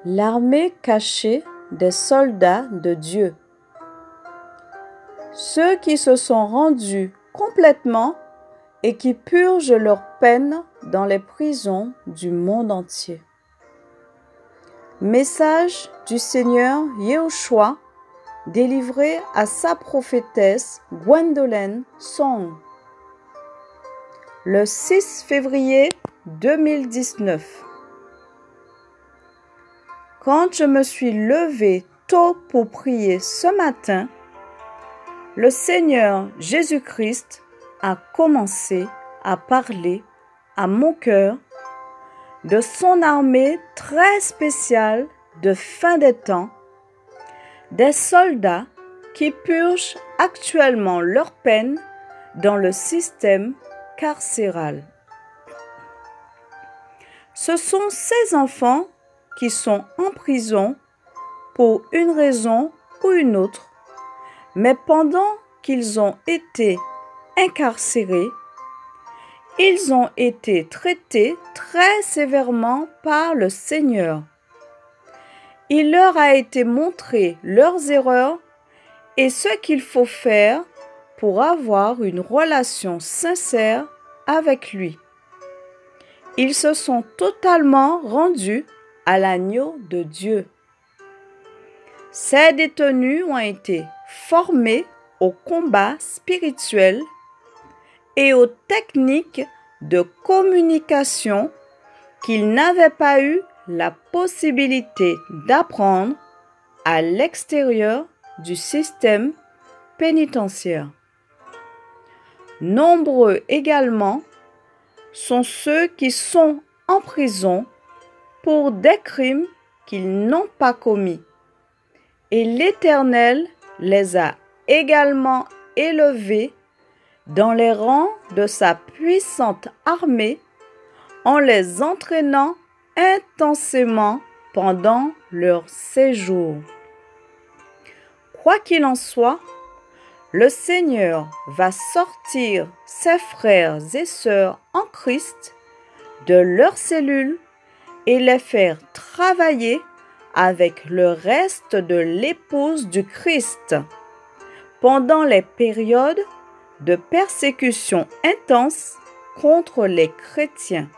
L'armée cachée des soldats de Dieu. Ceux qui se sont rendus complètement et qui purgent leur peine dans les prisons du monde entier. Message du Seigneur Yahushua délivré à sa prophétesse Gwendolyn Song le 6 février 2019. Quand je me suis levée tôt pour prier ce matin, le Seigneur Jésus-Christ a commencé à parler à mon cœur de son armée très spéciale de fin des temps, des soldats qui purgent actuellement leur peine dans le système carcéral. Ce sont ces enfants qui sont en prison pour une raison ou une autre, mais pendant qu'ils ont été incarcérés, ils ont été traités très sévèrement par le Seigneur. Il leur a été montré leurs erreurs et ce qu'il faut faire pour avoir une relation sincère avec lui. Ils se sont totalement rendus à l'agneau de Dieu. Ces détenus ont été formés au combat spirituel et aux techniques de communication qu'ils n'avaient pas eu la possibilité d'apprendre à l'extérieur du système pénitentiaire. Nombreux également sont ceux qui sont en prison pour des crimes qu'ils n'ont pas commis. Et l'Éternel les a également élevés dans les rangs de sa puissante armée en les entraînant intensément pendant leur séjour. Quoi qu'il en soit, le Seigneur va sortir ses frères et sœurs en Christ de leurs cellules et les faire travailler avec le reste de l'épouse du Christ pendant les périodes de persécution intense contre les chrétiens.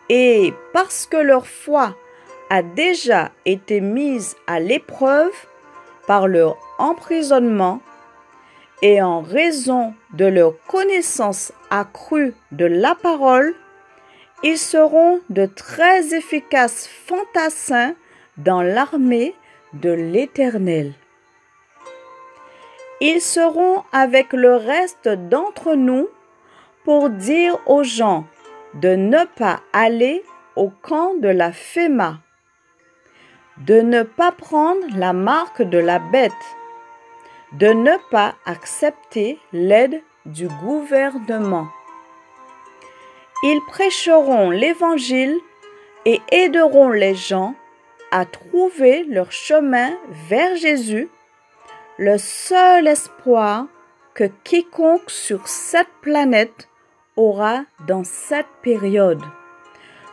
Et parce que leur foi a déjà été mise à l'épreuve par leur emprisonnement et en raison de leur connaissance accrue de la parole, ils seront de très efficaces fantassins dans l'armée de l'Éternel. Ils seront avec le reste d'entre nous pour dire aux gens de ne pas aller au camp de la FEMA, de ne pas prendre la marque de la bête, de ne pas accepter l'aide du gouvernement. Ils prêcheront l'Évangile et aideront les gens à trouver leur chemin vers Jésus, le seul espoir que quiconque sur cette planète aura dans cette période.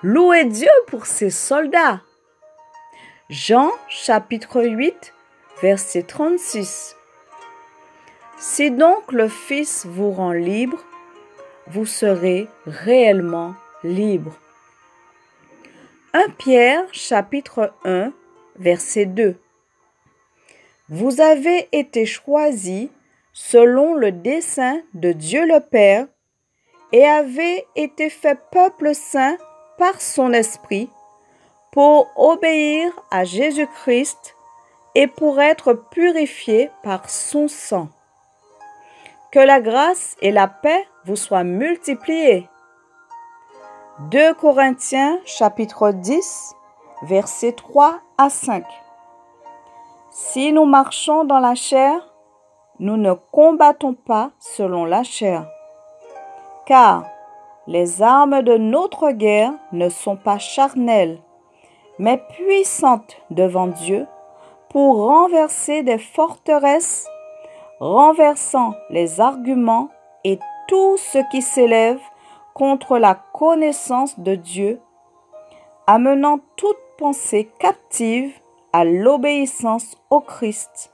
Louez Dieu pour ses soldats. Jean chapitre 8, verset 36. Si donc le Fils vous rend libre, vous serez réellement libre. 1 Pierre chapitre 1, verset 2. Vous avez été choisis selon le dessein de Dieu le Père et avez été fait peuple saint par son Esprit pour obéir à Jésus-Christ et pour être purifiés par son sang. Que la grâce et la paix vous soient multipliées. 2 Corinthiens chapitre 10, versets 3 à 5. Si nous marchons dans la chair, nous ne combattons pas selon la chair. Car les armes de notre guerre ne sont pas charnelles, mais puissantes devant Dieu pour renverser des forteresses, renversant les arguments et tout ce qui s'élève contre la connaissance de Dieu, amenant toute pensées captives à l'obéissance au Christ.